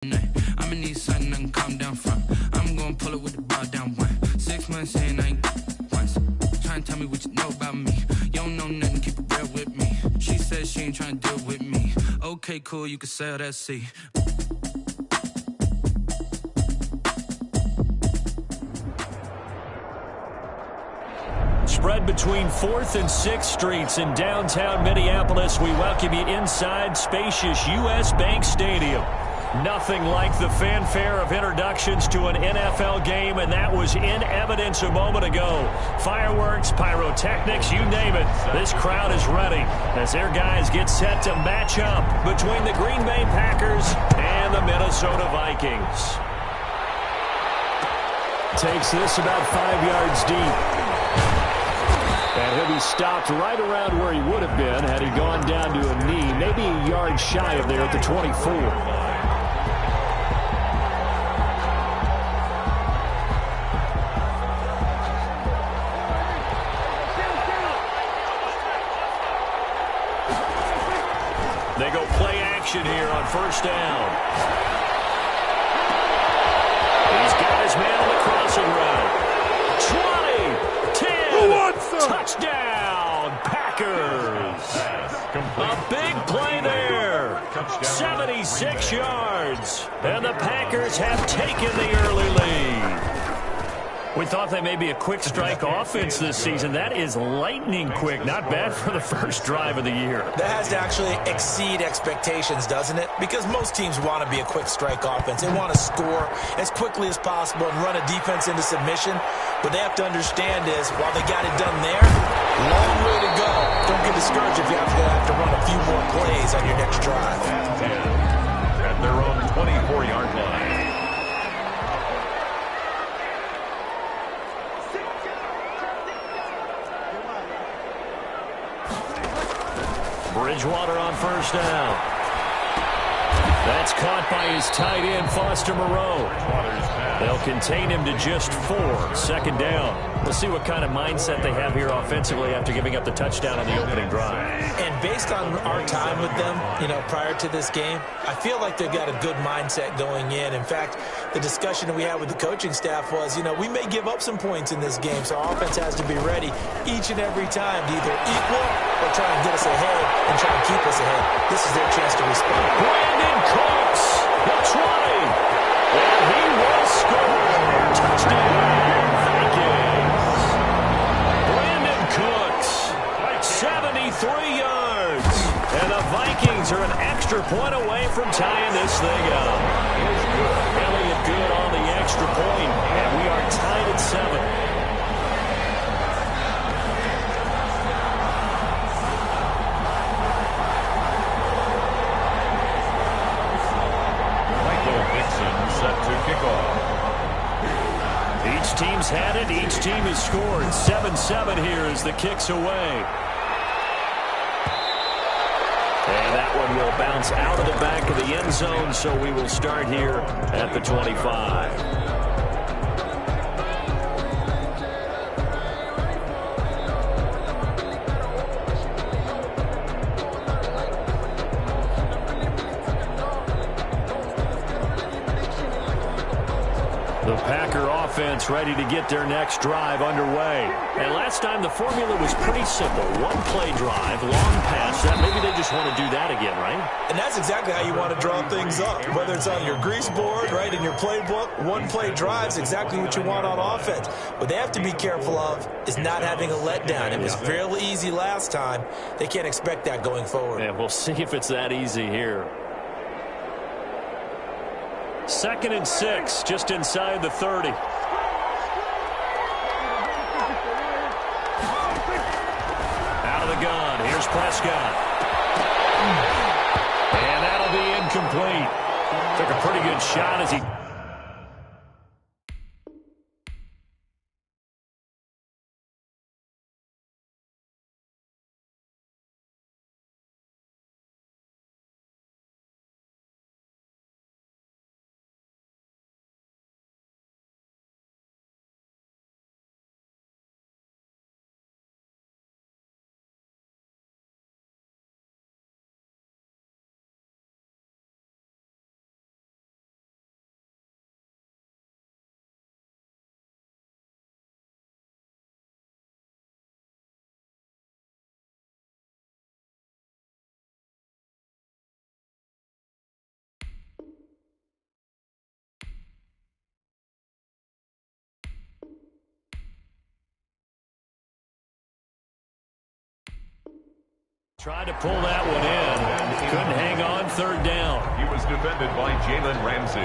I'ma need something I can calm down from. I'm gonna pull it with the ball down one. 6 months in, I ain't once. Trying to tell me what you know about me. You don't know nothing, keep it real with me. She says she ain't trying to deal with me. Okay, cool, you can sail that sea. Spread between 4th and 6th Streets in downtown Minneapolis. We welcome you inside spacious U.S. Bank Stadium. Nothing like the fanfare of introductions to an NFL game, and that was in evidence a moment ago. Fireworks, pyrotechnics, you name it. This crowd is ready as their guys get set to match up between the Green Bay Packers and the Minnesota Vikings. Takes this about 5 yards deep. And he'll be stopped right around where he would have been had he gone down to a knee, maybe a yard shy of there at the 24. They go play action here on first down. He's got his man on the crossing route. 20, 10, touchdown, Packers. A big play there. 76 yards. And the Packers have taken the early lead. We thought they may be a quick strike offense this season. That is lightning quick. Not bad for the first drive of the year. That has to actually exceed expectations, doesn't it? Because most teams want to be a quick strike offense. They want to score as quickly as possible and run a defense into submission. What they have to understand is, while they got it done there, long way to go. Don't get discouraged if you have to run a few more plays on your next drive. At their own 24-yard line. Bridgewater on first down. That's caught by his tight end, Foster Moreau. They'll contain him to just 4. Second down. We'll see what kind of mindset they have here offensively after giving up the touchdown on the opening drive. And based on our time with them, prior to this game, I feel like they've got a good mindset going in. In fact, the discussion that we had with the coaching staff was, we may give up some points in this game, so our offense has to be ready each and every time to either equal or try and get us ahead and try and keep us ahead. This is their chance to respond. Brandon Cooks, the 20. And he will score. Touchdown, Vikings. Brandon Cooks, 73 yards. And the Vikings are an extra point away from tying this thing up. Elliott good on the extra point, and we are tied at 7. Set to kick off. Each team's had it. Each team has scored. 7-7 here as the kick's away. And that one will bounce out of the back of the end zone, so we will start here at the 25. The Packer offense ready to get their next drive underway. And last time the formula was pretty simple. One play drive, long pass. Maybe they just want to do that again, right? And that's exactly how you want to draw things up. Whether it's on your grease board, right, in your playbook, one play drive is exactly what you want on offense. What they have to be careful of is not having a letdown. It was fairly easy last time. They can't expect that going forward. And we'll see if it's that easy here. 2nd and 6, just inside the 30. Out of the gun, here's Prescott. And that'll be incomplete. Took a pretty good shot as he Tried to pull that one in. Couldn't hang on. Third down. He was defended by Jalen Ramsey.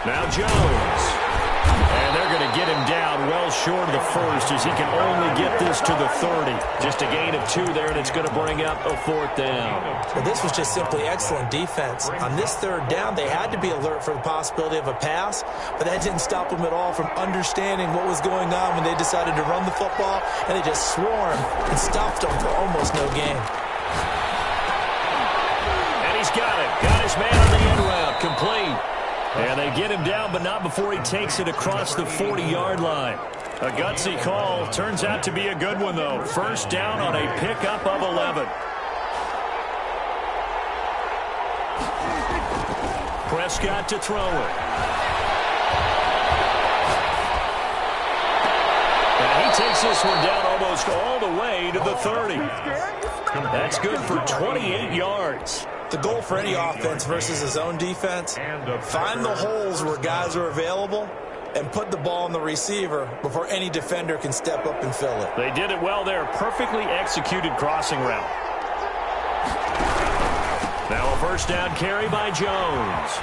Now Jones. And they're going to get him down well short of the first as he can only get this to the 30. Just a gain of 2 there, and it's going to bring up a 4th down. Well, this was just simply excellent defense. On this 3rd down, they had to be alert for the possibility of a pass, but that didn't stop them at all from understanding what was going on when they decided to run the football, and they just swarmed and stopped them for almost no gain. And he's got it. Got his man on the end route. Complete. And they get him down, but not before he takes it across the 40-yard line. A gutsy call. Turns out to be a good one, though. First down on a pickup of 11. Prescott to throw it. And he takes this one down almost all the way to the 30. That's good for 28 yards. The goal for any offense versus his own defense, find the holes where guys are available and put the ball on the receiver before any defender can step up and fill it. They did it well there. Perfectly executed crossing route. Now a first down carry by Jones.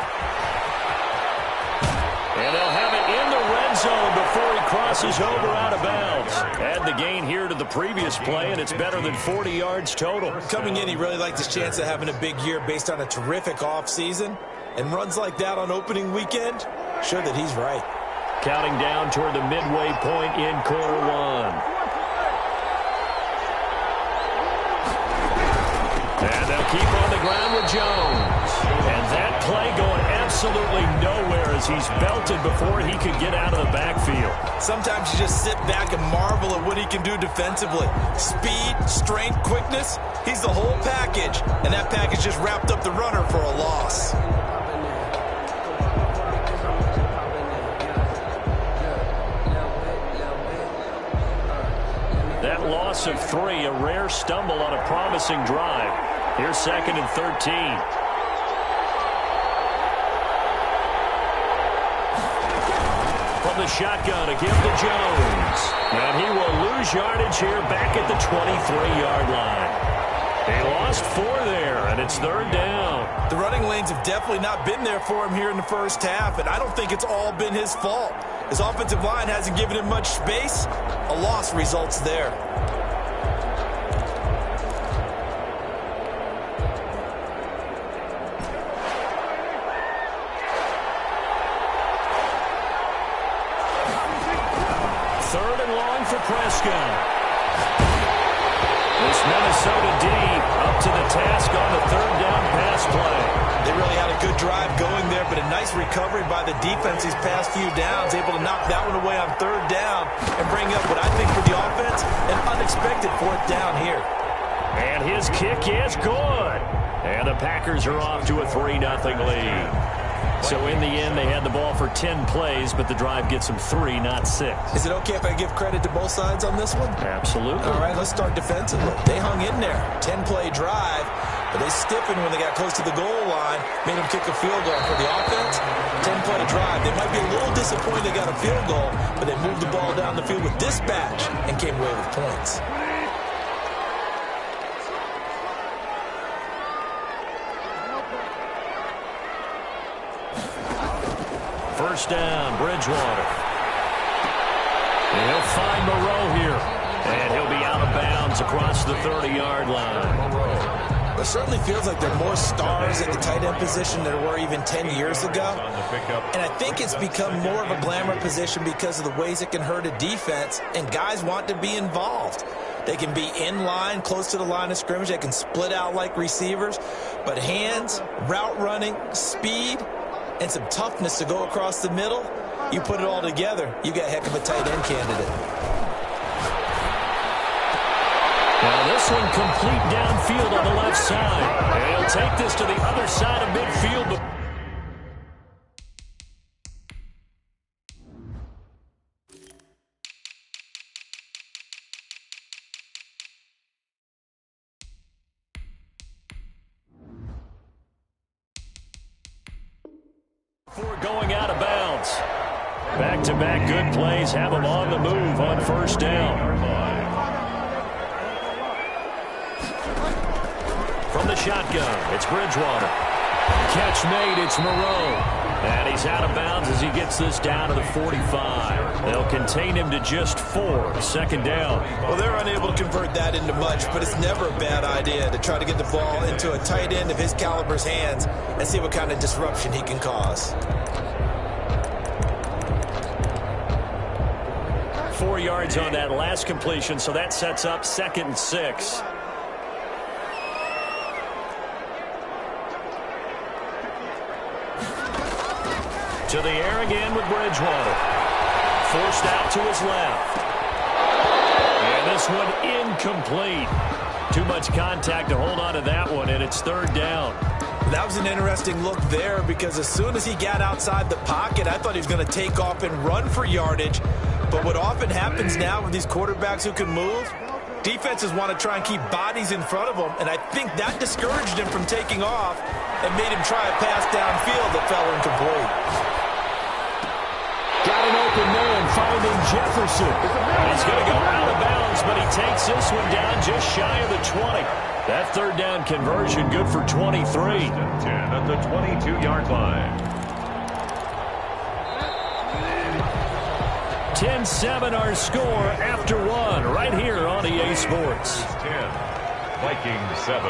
And they'll have it in the red zone before he crosses over out of bounds. Add the gain here to the previous play, and it's better than 40 yards total. Coming in, he really liked his chance of having a big year based on a terrific offseason. And runs like that on opening weekend, sure that he's right. Counting down toward the midway point in quarter 1. And they'll keep on the ground with Jones. And that play going absolutely nowhere as he's belted before he could get out of the backfield. Sometimes you just sit back and marvel at what he can do defensively. Speed, strength, quickness, he's the whole package. And that package just wrapped up the runner for a loss. That loss of 3, a rare stumble on a promising drive. Here's 2nd and 13. From the shotgun, a give to Jones. And he will lose yardage here back at the 23-yard line. They lost 4 there, and it's 3rd down. The running lanes have definitely not been there for him here in the first half, and I don't think it's all been his fault. His offensive line hasn't given him much space. A loss results there. Prescott. This Minnesota D up to the task on the 3rd down pass play. They really had a good drive going there, but a nice recovery by the defense these past few downs, able to knock that one away on 3rd down and bring up what I think for the offense, an unexpected 4th down here. And his kick is good. And the Packers are off to a 3-0 lead. So in the end, they had the ball for 10 plays, but the drive gets them 3, not 6. Is it okay if I give credit to both sides on this one? Absolutely. All right, let's start defensively. They hung in there. 10-play drive, but they stiffened when they got close to the goal line, made them kick a field goal. For the offense, 10-play drive. They might be a little disappointed they got a field goal, but they moved the ball down the field with dispatch and came away with points. First down, Bridgewater. And he'll find Moreau here. And he'll be out of bounds across the 30-yard line. It certainly feels like there are more stars at the tight end position than there were even 10 years ago. And I think it's become more of a glamour position because of the ways it can hurt a defense, and guys want to be involved. They can be in line, close to the line of scrimmage. They can split out like receivers. But hands, route running, speed, and some toughness to go across the middle, you put it all together, you got a heck of a tight end candidate. Now this one complete downfield on the left side. And he'll take this to the other side of midfield. Before going out of bounds. Back-to-back good plays have them on the move on first down. From the shotgun, it's Bridgewater. Catch made, it's Moreau. And he's out of bounds as he gets this down to the 45. They'll contain him to just 4. Second down. Well, they're unable to convert that into much, but it's never a bad idea to try to get the ball into a tight end of his caliber's hands and see what kind of disruption he can cause. 4 yards on that last completion, so that sets up 2nd and 6. To the air again with Bridgewater. Forced out to his left. And this one incomplete. Too much contact to hold on to that one, and it's 3rd down. That was an interesting look there because as soon as he got outside the pocket, I thought he was going to take off and run for yardage. But what often happens now with these quarterbacks who can move, defenses want to try and keep bodies in front of them, and I think that discouraged him from taking off and made him try a pass downfield that fell incomplete. Got an open man finding Jefferson. He's going to go out of bounds, but he takes this one down just shy of the 20. That 3rd down conversion good for 23. 10 at the 22-yard line. 10-7 our score after 1 right here on EA Sports. 10, Vikings 7.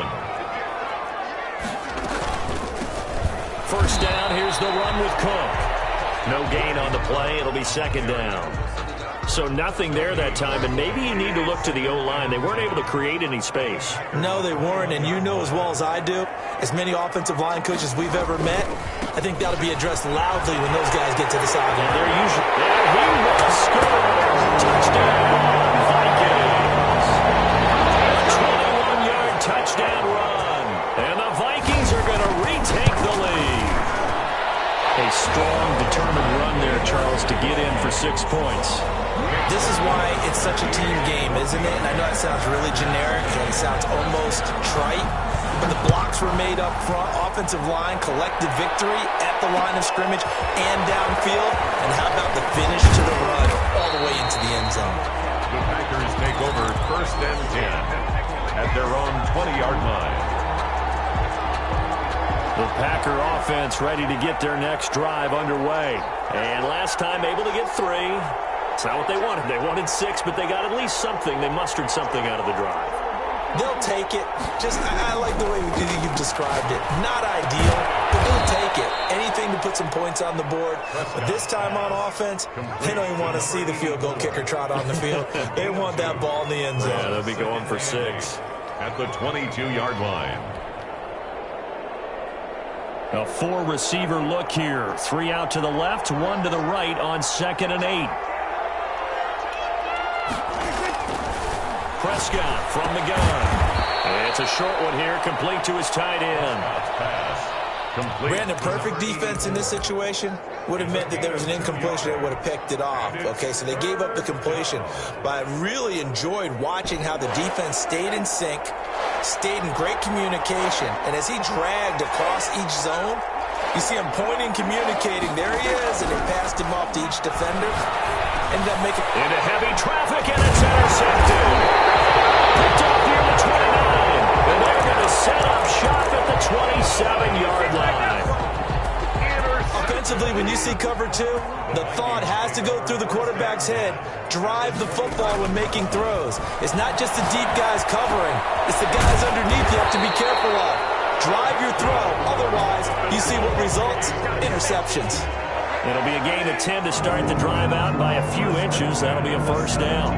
First down, here's the run with Cook. No gain on the play. It'll be 2nd down. So nothing there that time, and maybe you need to look to the O-line. They weren't able to create any space. No, they weren't, and you know as well as I do, as many offensive line coaches we've ever met, I think that'll be addressed loudly when those guys get to the sideline. They're usually there. He will score. Touchdown, Vikings. 21-yard touchdown run, and the Vikings are going to retake the lead. A strong, determined run there, Charles, to get in for 6 points. This is why it's such a team game, isn't it? And I know it sounds really generic and it sounds almost trite, but the blocks were made up front, offensive line, collective victory at the line of scrimmage and downfield. And how about the finish to the run all the way into the end zone? The Packers take over 1st and 10 at their own 20-yard line. The Packer offense ready to get their next drive underway. And last time able to get 3. It's not what they wanted. They wanted 6, but they got at least something. They mustered something out of the drive. They'll take it. I like the way you've described it. Not ideal, but they'll take it. Anything to put some points on the board. But this time on offense, they don't even want to see the field goal kicker trot on the field. They want that ball in the end zone. Yeah, they'll be going for 6. At the 22-yard line. A 4-receiver look here. 3 out to the left, 1 to the right on 2nd and 8. Prescott from the gun. It's a short one here, complete to his tight end. Brandon, perfect defense in this situation would have meant that there was an incompletion that would have picked it off. Okay, so they gave up the completion. But I really enjoyed watching how the defense stayed in sync, stayed in great communication, and as he dragged across each zone, you see him pointing, communicating. There he is, and they passed him off to each defender. Ended up making into heavy traffic, and it's intercepted. Picked off here at the 29, and they're going to set up shop at the 27-yard line. Offensively, when you see cover 2, the thought has to go through the quarterback's head. Drive the football when making throws. It's not just the deep guys covering. It's the guys underneath you have to be careful of. Drive your throw. Otherwise, you see what results? Interceptions. It'll be a gain of 10 to start the drive out by a few inches. That'll be a 1st down.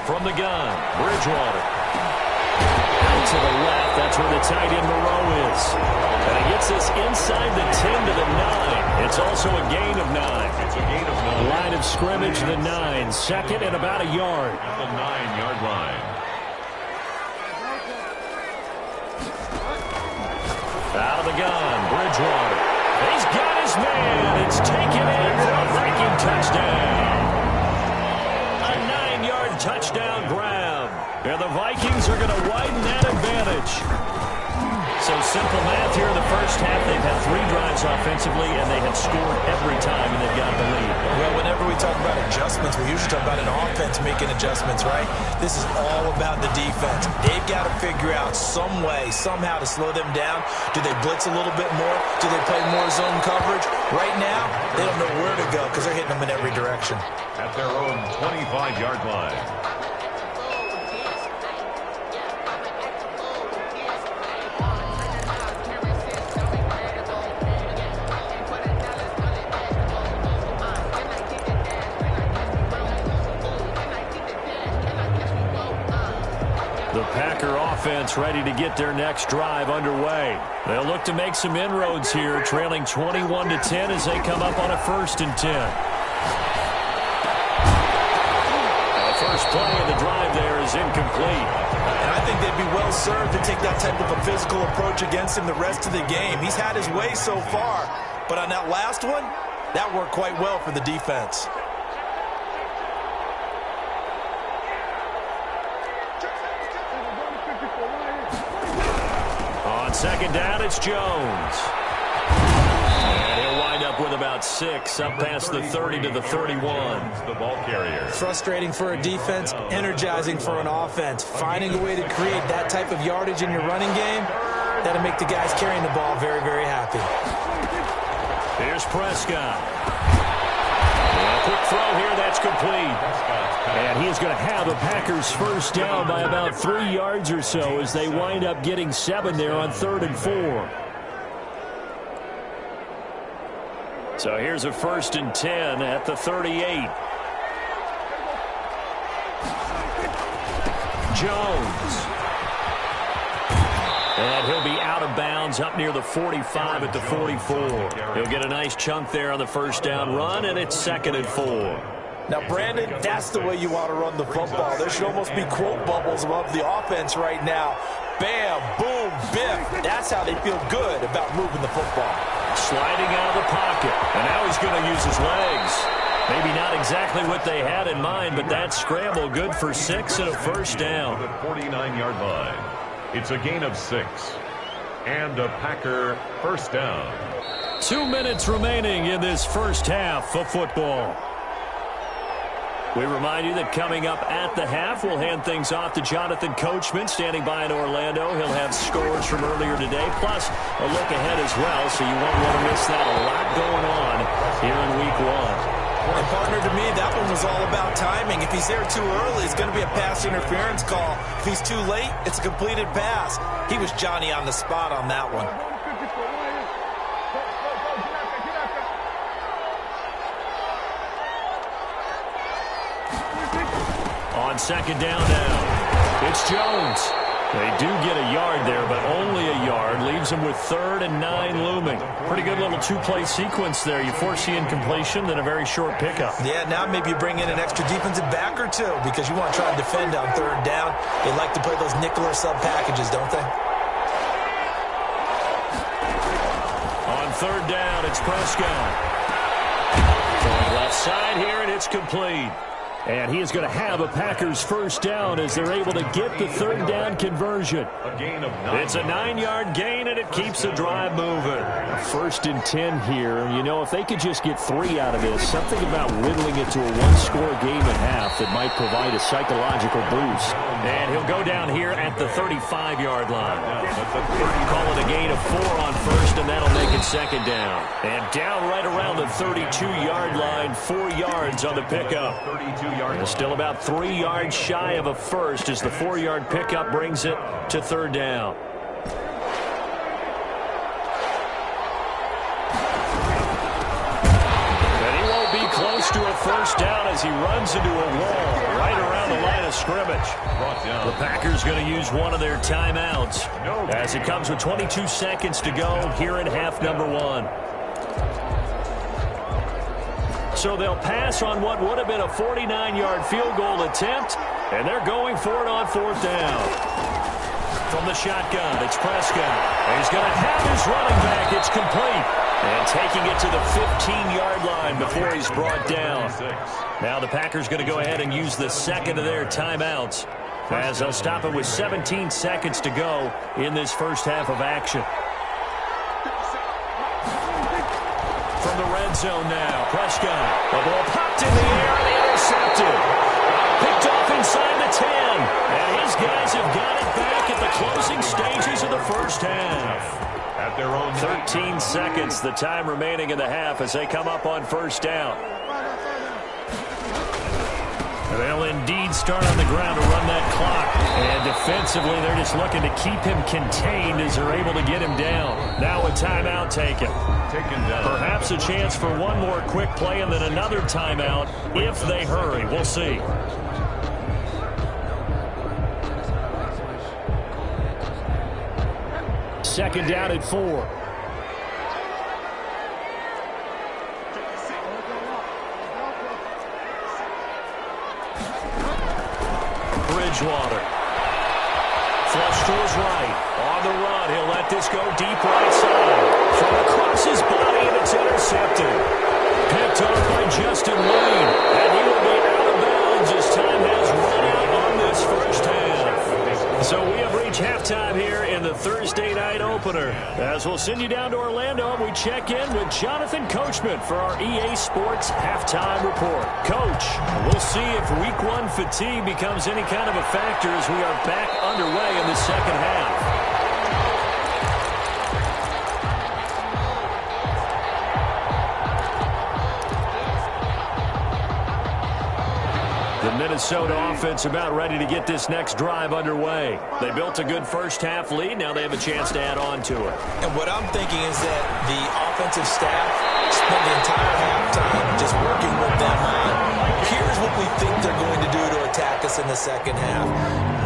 From the gun, Bridgewater. Out to the left, that's where the tight end Moreau is. And he gets this inside the 10 to the 9. It's also a gain of 9. It's a gain of 9. Line of scrimmage, the 9. 2nd and about a yard. At the 9-yard line. Out of the gun, Bridgewater. He's got his man. It's taken in for a Viking touchdown. A 9-yard touchdown grab. And the Vikings are going to widen that advantage. So simple math here in the first half. They They've had 3 drives offensively, and they have scored every time, and they've got the lead. Well, whenever we talk about adjustments, we usually talk about an offense making adjustments, right? This is all about the defense. They've got to figure out some way, somehow to slow them down. Do they blitz a little bit more? Do they play more zone coverage? Right now, they don't know where to go because they're hitting them in every direction. At their own 25-yard line. The Packer offense ready to get their next drive underway. They'll look to make some inroads here, trailing 21-10 as they come up on a 1st and 10. The first play of the drive there is incomplete. And I think they'd be well served to take that type of a physical approach against him the rest of the game. He's had his way so far, but on that last one, that worked quite well for the defense. On 2nd down, it's Jones. And he'll wind up with about 6, up past the 30 to the 31. The ball carrier. Frustrating for a defense, energizing for an offense. Finding a way to create that type of yardage in your running game, that'll make the guys carrying the ball very, very happy. Here's Prescott. A quick throw here, that's complete. And he is going to have the Packers first down by about 3 yards or so as they wind up getting 7 there on 3rd and 4. So here's a 1st and 10 at the 38. Jones. And he'll be out of bounds up near the 45 at the 44. He'll get a nice chunk there on the first down run, and it's 2nd and 4. Now, Brandon, that's the way you want to run the football. There should almost be quote bubbles above the offense right now. Bam, boom, biff. That's how they feel good about moving the football. Sliding out of the pocket, and now he's going to use his legs. Maybe not exactly what they had in mind, but that scramble good for 6 and a first down. The 49-yard line. It's a gain of 6. And a Packer first down. 2 minutes remaining in this first half of football. We remind you that coming up at the half, we'll hand things off to Jonathan Coachman, standing by in Orlando. He'll have scores from earlier today, plus a look ahead as well, so you won't want to miss that. A lot going on here in Week 1. And partner, to me, that one was all about timing. If he's there too early, it's going to be a pass interference call. If he's too late, it's a completed pass. He was Johnny on the spot on that one. On 2nd down now, it's Jones. They do get a yard there, but only a yard. Leaves them with 3rd and 9 looming. Pretty good little 2-play sequence there. You force the incompletion, then a very short pickup. Yeah, now maybe you bring in an extra defensive back or two because you want to try and defend on 3rd down. They like to play those nickel or sub packages, don't they? On 3rd down, it's Prescott. Going left side here, and it's complete. And he is going to have a Packers first down as they're able to get the 3rd down conversion. A gain of 9. It's a 9-yard gain, and it keeps the drive moving. 1st and 10 here. You know, if they could just get 3 out of this, something about whittling it to a 1-score game at half that might provide a psychological boost. And he'll go down here at the 35-yard line. Call it a gain of 4 on 1st, and that'll make it 2nd down. And down right around the 32-yard line, 4 yards on the pickup. 32-yard. Still about 3 yards shy of a first as the 4-yard pickup brings it to 3rd down. And he won't be close to a first down as he runs into a wall right around the line of scrimmage. The Packers going to use one of their timeouts as it comes with 22 seconds to go here in half number 1. So they'll pass on what would have been a 49-yard field goal attempt, and they're going for it on 4th down. From the shotgun, it's Prescott. And he's going to have his running back. It's complete. And taking it to the 15-yard line before he's brought down. Now the Packers going to go ahead and use the 2nd of their timeouts as they'll stop it with 17 seconds to go in this first half of action. from the red zone now. Prescott. The ball popped in the air and intercepted. Picked off inside the 10. And his guys have got it back at the closing stages of the first half. At their own 13 seconds, the time remaining in the half as they come up on first down. They'll indeed start on the ground to run that clock. And defensively, they're just looking to keep him contained as they're able to get him down. Now a timeout taken. Perhaps a chance for one more quick play and then another timeout if they hurry. We'll see. Second down at 4. Bridgewater. Flush to his right. On the run. He'll let this go deep right side. From across his body, and it's intercepted. Picked off by Justin Wayne. And he will be out of bounds as time has run out on this first half. So we have reached halftime here in the Thursday night opener. As we'll send you down to Orlando, we check in with Jonathan Coachman for our EA Sports Halftime Report. Coach, we'll see if Week 1 fatigue becomes any kind of a factor as we are back underway in the second half. The Minnesota offense about ready to get this next drive underway. They built a good first-half lead. Now they have a chance to add on to it. And what I'm thinking is that the offensive staff spent the entire halftime just working with them on, here's what we think they're going to do to attack us in the second half.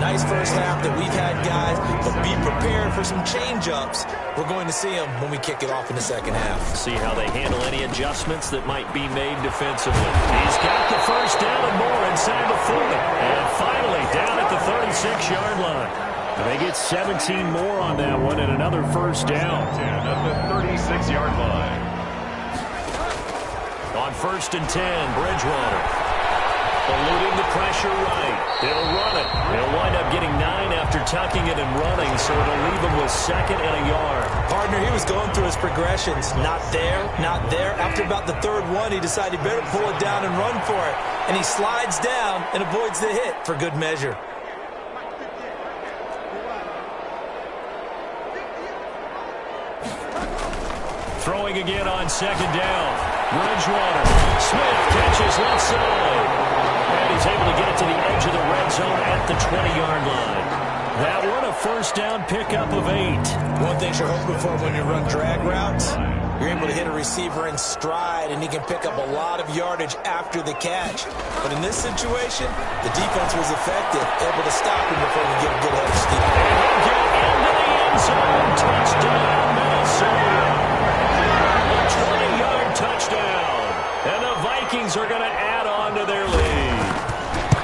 Nice first half that we've had, guys, but be prepared for some change-ups. We're going to see them when we kick it off in the second half. See how they handle any adjustments that might be made defensively. He's got the first down and more inside the 40. And finally down at the 36-yard line. They get 17 more on that one and another first down. At the 36-yard line. On 1st and 10, Bridgewater. Eluding the pressure right. He'll run it. He'll wind up getting 9 after tucking it and running, so it'll leave him with 2nd and a yard. Partner, he was going through his progressions. Not there, not there. After about the 3rd one, he decided he better pull it down and run for it. And he slides down and avoids the hit for good measure. Throwing again on 2nd down. Bridgewater. Smith catches left side. And he's able to get it to the edge of the red zone at the 20-yard line. That one, a first down pickup of 8. One thing you're hoping for when you run drag routes, you're able to hit a receiver in stride, and he can pick up a lot of yardage after the catch. But in this situation, the defense was effective, able to stop him before he get a good head of steam. And he'll get into the end zone. Touchdown, Minnesota. A 20-yard touchdown. And the Vikings are going to add on to their lead.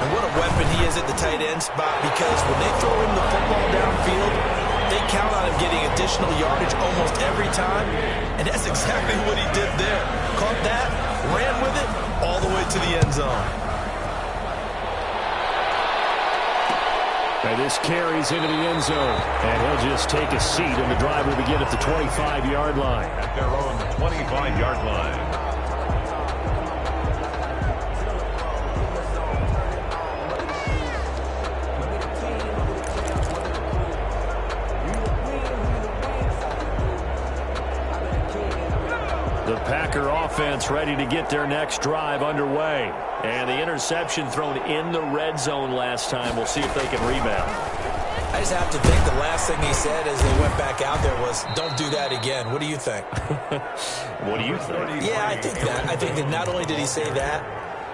And what a weapon he is at the tight end spot, because when they throw him the football downfield, they count on him getting additional yardage almost every time. And that's exactly what he did there. Caught that, ran with it, all the way to the end zone. And this carries into the end zone. And he'll just take a seat, and the drive will begin at the 25-yard line. At their own 25-yard line. The Packer offense ready to get their next drive underway. And the interception thrown in the red zone last time. We'll see if they can rebound. I just have to think the last thing he said as they went back out there was, don't do that again. What do you think? What do you think? Yeah, I think that. I think that not only did he say that,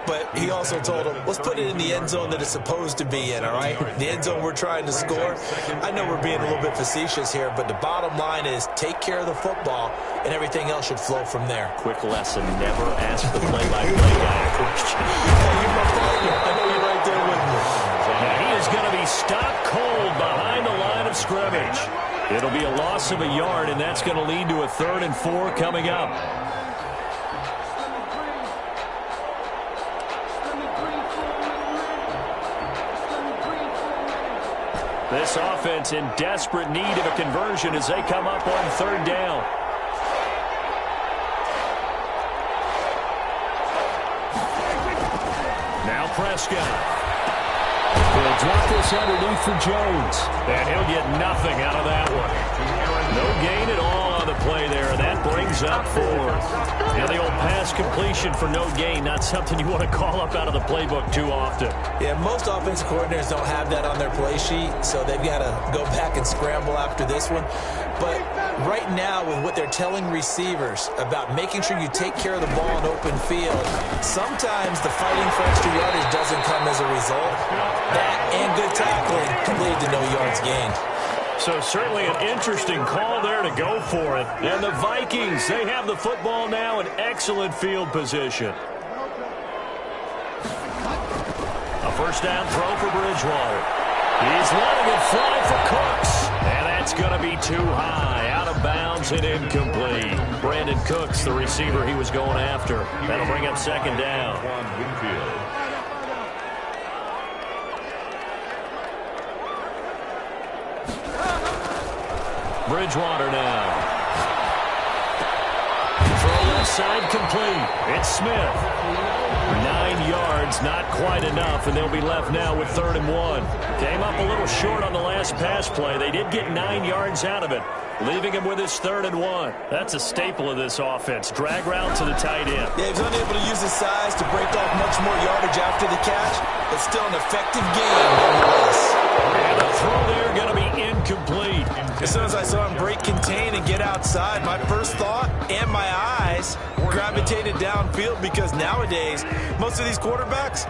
but he also told him, let's put it in the end zone that it's supposed to be in, all right? The end zone we're trying to score. I know we're being a little bit facetious here, but the bottom line is take care of the football, and everything else should flow from there. Quick lesson, never ask the play-by-play guy a question. You're my partner. I know you're right there with me. Now he is going to be stopped cold behind the line of scrimmage. It'll be a loss of a yard, and that's going to lead to a 3rd and 4 coming up. This offense in desperate need of a conversion as they come up on 3rd down. Prescott. They'll drop this underneath for Jones. And he'll get nothing out of that one. No gain at all on the play there. That brings up 4. Now the old pass completion for no gain, not something you want to call up out of the playbook too often. Yeah, most offensive coordinators don't have that on their play sheet, so they've got to go back and scramble after this one. But right now, with what they're telling receivers about making sure you take care of the ball in open field, sometimes the fighting for extra yardage doesn't come as a result. That and good tackling can lead to no yards gained. So certainly an interesting call there to go for it. And the Vikings, they have the football now in excellent field position. A first down throw for Bridgewater. He's letting it fly for Cooks. And that's going to be too high. Out of bounds and incomplete. Brandon Cooks, the receiver he was going after. That'll bring up second down. Bridgewater now. Throw left side complete. It's Smith. 9 yards, not quite enough, and they'll be left now with 3rd and 1. Came up a little short on the last pass play. They did get 9 yards out of it, leaving him with his 3rd and 1. That's a staple of this offense. Drag route to the tight end. Yeah, he was unable to use his size to break off much more yardage after the catch, but still an effective game nonetheless. And the throw there going to be incomplete. As soon as I saw him break contain and get outside, my first thought and my eyes gravitated downfield, because nowadays, most of these quarterbacks,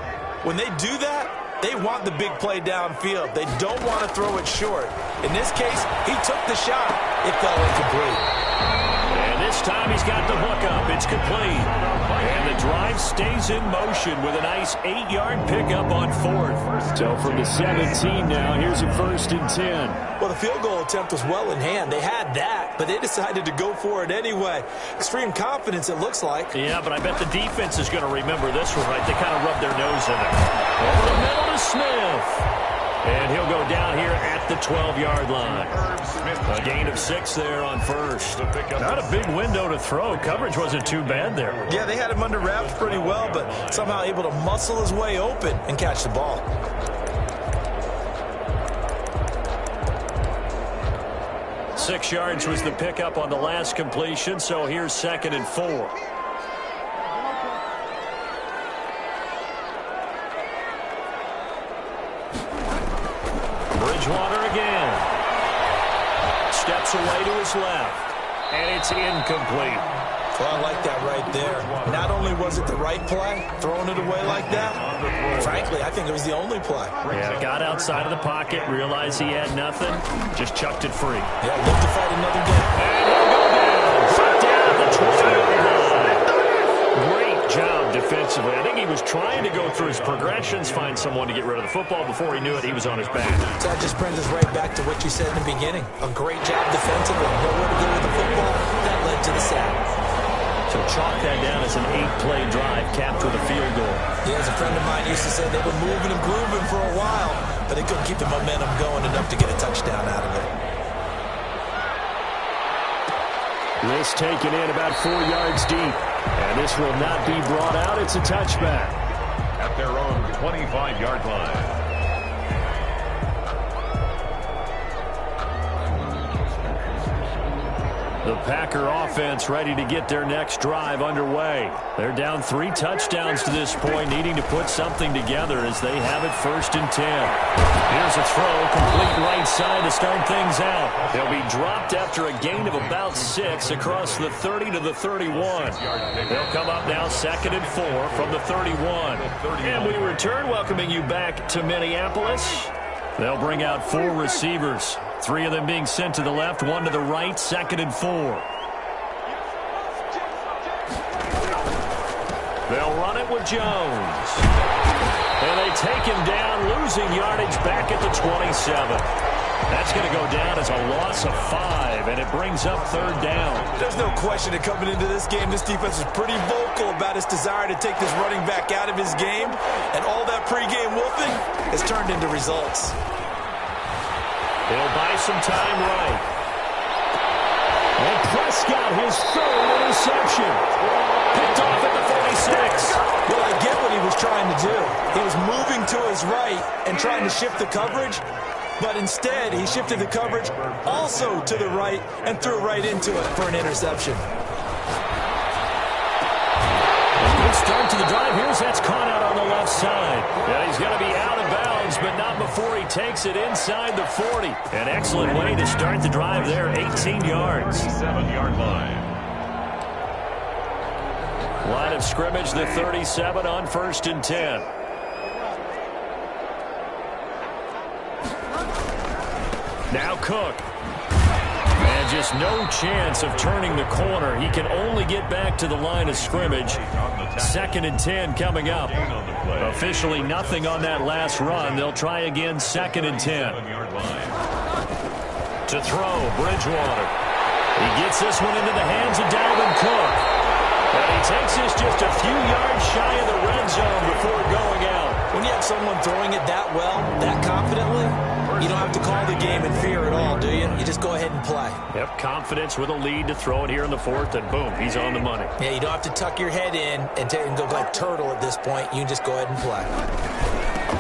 when they do that, they want the big play downfield. They don't want to throw it short. In this case, he took the shot. It fell incomplete. And this time he's got the hook up. It's complete. And the drive stays in motion with a nice 8-yard pickup on 4th. So from the 17 now, here's a 1st and 10. Well, the field goal attempt was well in hand. They had that, but they decided to go for it anyway. Extreme confidence, it looks like. Yeah, but I bet the defense is going to remember this one, right? They kind of rubbed their nose in it. Over the middle to Smith. And he'll go down here at the 12-yard line. A gain of 6 there on 1st. Not a big window to throw. Coverage wasn't too bad there. Yeah, they had him under wraps pretty well, but somehow able to muscle his way open and catch the ball. Six yards was the pickup on the last completion, so here's 2nd and 4. Bridgewater again. Steps away to his left. And it's incomplete. Well, I like that right there. Not only was it the right play, throwing it away like that, frankly, I think it was the only play. Yeah, got outside of the pocket, realized he had nothing, just chucked it free. Yeah, look to fight another game. And he'll go down. Shot down at the 20-yard line. Great job defensively. I think he was trying to go through his progressions, find someone to get rid of the football. Before he knew it, he was on his back. So that just brings us right back to what you said in the beginning. A great job defensively. Nowhere to go with the football. That led to the sack. So chalk that down as an 8-play drive capped with a field goal. Yeah, as a friend of mine used to say, they were moving and grooving for a while, but they couldn't keep the momentum going enough to get a touchdown out of it. This taken in about 4 yards deep. And this will not be brought out. It's a touchback. At their own 25-yard line. The Packer offense ready to get their next drive underway. They're down 3 touchdowns to this point, needing to put something together as they have it 1st and 10. Here's a throw, complete right side to start things out. They'll be dropped after a gain of about 6 across the 30 to the 31. They'll come up now 2nd and 4 from the 31. And we return, welcoming you back to Minneapolis. They'll bring out 4 receivers. 3 of them being sent to the left, 1 to the right, 2nd and 4. They'll run it with Jones. And they take him down, losing yardage back at the 27. That's going to go down as a loss of 5, and it brings up 3rd down. There's no question that coming into this game, this defense was pretty vocal about its desire to take this running back out of his game, and all that pregame wolfing has turned into results. They'll buy some time right. And Prescott got his third interception. Picked off at the 46. Well, I get what he was trying to do. He was moving to his right and trying to shift the coverage, but instead he shifted the coverage also to the right and threw right into it for an interception. Good start to the drive. That's caught out on the left side. And he's going to be out of bounds, but not before he takes it inside the 40. An excellent way to start the drive there, 18 yards. 7-yard line. Line of scrimmage, the 37 on 1st and 10. Now Cook. And just no chance of turning the corner. He can only get back to the line of scrimmage. 2nd and 10 coming up. Officially nothing on that last run. They'll try again, 2nd and 10. To throw, Bridgewater. He gets this one into the hands of Dalvin Cook. And he takes this just a few yards shy of the red zone before going out. When you have someone throwing it that well, that confidently, you don't have to call the game in fear at all, do you? You just go ahead and play. Yep, confidence with a lead to throw it here in the 4th, and boom, he's on the money. Yeah, you don't have to tuck your head in and go like turtle at this point. You can just go ahead and play.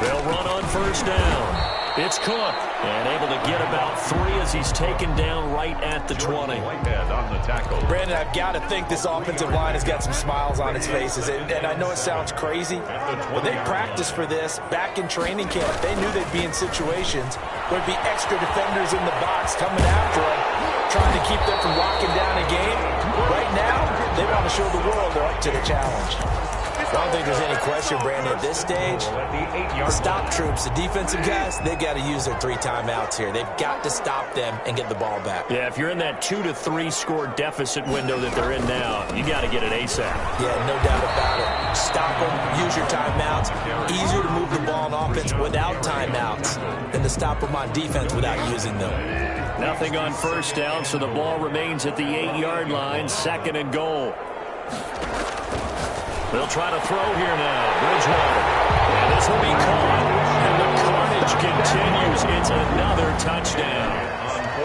They'll run on 1st down. It's Cook, and able to get about 3 as he's taken down right at the 20. Brandon, I've got to think this offensive line has got some smiles on its faces, and I know it sounds crazy, but they practiced for this back in training camp. They knew they'd be in situations where there'd be extra defenders in the box coming after them, trying to keep them from locking down a game. Right now, they want to show the world they're up to the challenge. I don't think there's any question, Brandon, at this stage, the stop troops, the defensive guys, they've got to use their 3 timeouts here. They've got to stop them and get the ball back. Yeah, if you're in that 2 to 3 score deficit window that they're in now, you got to get it ASAP. Yeah, no doubt about it. Stop them, use your timeouts. Easier to move the ball on offense without timeouts than to stop them on defense without using them. Nothing on 1st down, so the ball remains at the 8-yard line, 2nd and goal. They'll try to throw here now. Bridgewater. And this will be caught. And the carnage continues. It's another touchdown.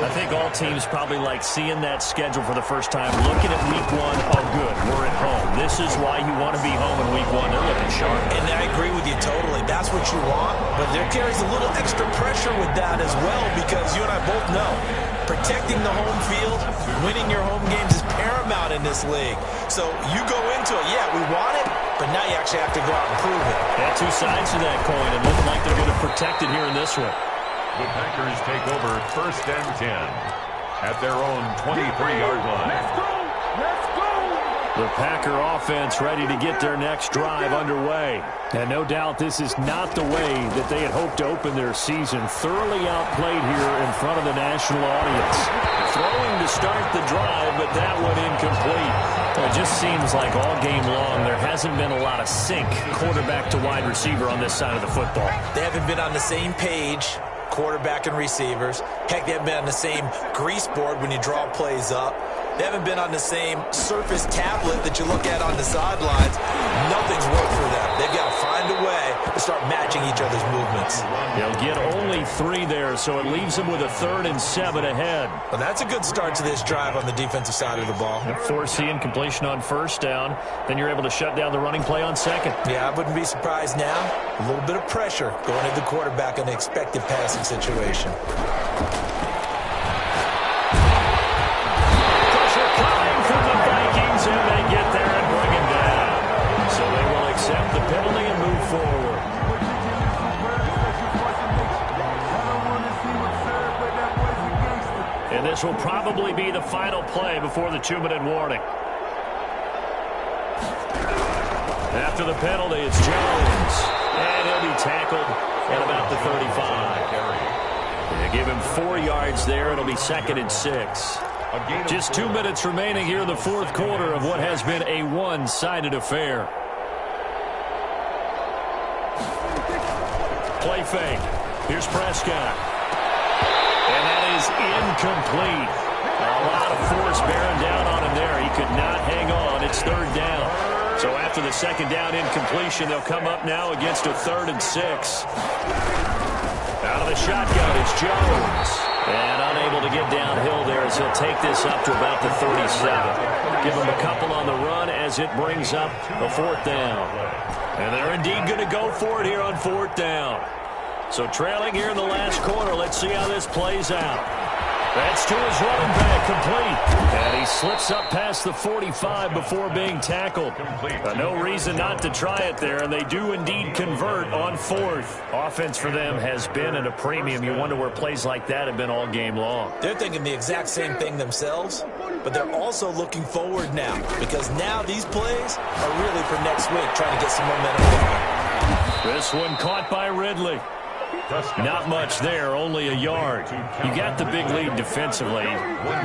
I think all teams probably like seeing that schedule for the first time. Looking at week 1, oh good, we're at home. This is why you want to be home in week 1. They're looking sharp. And I agree with you totally. That's what you want. But there carries a little extra pressure with that as well, because you and I both know protecting the home field, winning your home games is paramount in this league. So you go into it, yeah, we want it, but now you actually have to go out and prove it. Yeah, 2 sides to that coin, and looking like they're going to protect it here in this one. The Packers take over 1st and 10 at their own 23-yard line. Let's go! Let's go! The Packer offense ready to get their next drive underway. And no doubt this is not the way that they had hoped to open their season. Thoroughly outplayed here in front of the national audience. Throwing to start the drive, but that one incomplete. It just seems like all game long there hasn't been a lot of sync quarterback to wide receiver on this side of the football. They haven't been on the same page, quarterback and receivers. Heck, they haven't been on the same grease board when you draw plays up. They haven't been on the same surface tablet that you look at on the sidelines. Nothing's worked for them. They've got to find a way to start matching each other's movements. They'll get only 3 there, so it leaves them with a 3rd and 7 ahead. Well, that's a good start to this drive on the defensive side of the ball. Foreseeing completion on 1st down. Then you're able to shut down the running play on 2nd. Yeah, I wouldn't be surprised now. A little bit of pressure going at the quarterback in the expected passing situation. And they get there and bring him down. So they will accept the penalty and move forward. And this will probably be the final play before the 2-minute warning. After the penalty, it's Jones. And he'll be tackled at about the 35. They give him 4 yards there. It'll be 2nd and 6. Just 2 minutes remaining here in the 4th quarter of what has been a one-sided affair. Play fake. Here's Prescott. And that is incomplete. A lot of force bearing down on him there. He could not hang on. It's 3rd down. So after the 2nd down incompletion, they'll come up now against a 3rd and 6. Out of the shotgun, it's Jones. And unable to get downhill there. as he'll take this up to about the 37. Give him a couple on the run as it brings up a 4th down. And they're indeed going to go for it here on 4th down. So trailing here in the last quarter. Let's see how this plays out. That's to his running back, complete. And he slips up past the 45 before being tackled. No reason not to try it there, and they do indeed convert on 4th. Offense for them has been at a premium. You wonder where plays like that have been all game long. They're thinking the exact same thing themselves, but they're also looking forward now, because now these plays are really for next week, trying to get some momentum going. This one caught by Ridley. Not much there, only a yard. You got the big lead defensively.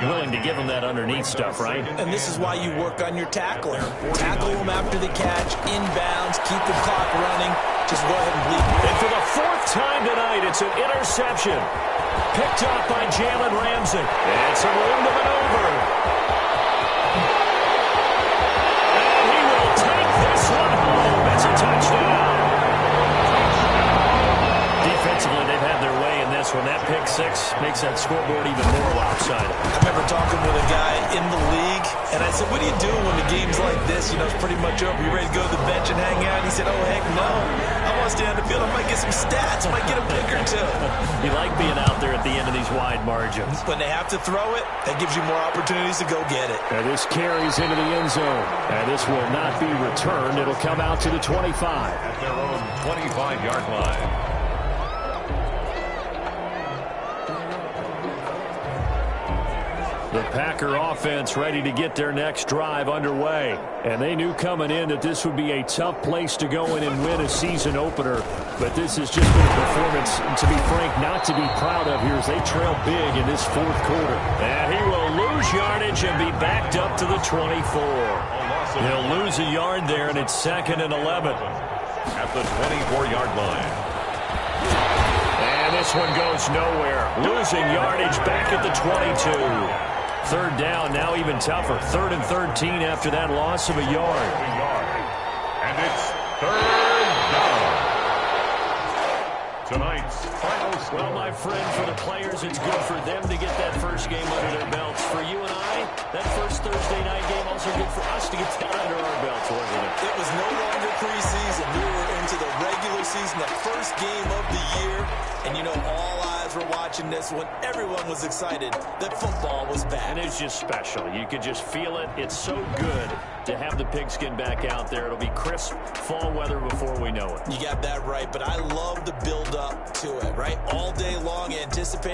Willing to give them that underneath stuff, right? And this is why you work on your tackling. Tackle them after the catch, inbounds, keep the clock running. Just go ahead and bleed. And for the 4th time tonight, it's an interception. Picked up by Jalen Ramsey. It's a room to maneuver. And he will take this one home. It's a touchdown. Defensively, they've had their way in this one. That pick 6 makes that scoreboard even more lopsided. I remember talking with a guy in the league, and I said, what do you do when the game's like this? You know, it's pretty much over. You ready to go to the bench and hang out? He said, oh, heck no. I want to stay on the field. I might get some stats. I might get a pick or two. You like being out there at the end of these wide margins. When they have to throw it, that gives you more opportunities to go get it. And this carries into the end zone. And this will not be returned. It'll come out to the 25. At their own 25-yard line. The Packer offense ready to get their next drive underway. And they knew coming in that this would be a tough place to go in and win a season opener. But this has just been a performance, to be frank, not to be proud of here as they trail big in this 4th quarter. And he will lose yardage and be backed up to the 24. He'll lose a yard there, and it's 2nd and 11. At the 24-yard line. And this one goes nowhere. Losing yardage back at the 22. 3rd down, now even tougher. 3rd and 13 after that loss of a yard. And it's 3rd down. Tonight's final score. Well, my friend, for the players, it's good for them to get that first game under their belts. For you and I, that first Thursday night game also good for us to get that under our belts, wasn't it? It was no longer preseason. We were into the regular season, the first game of the year. And, you know, all eyes were watching this when everyone was excited that football was back. And it's just special. You could just feel it. It's so good to have the pigskin back out there. It'll be crisp fall weather before we know it. You got that right, but I love the build up to it, right? All day long, anticipating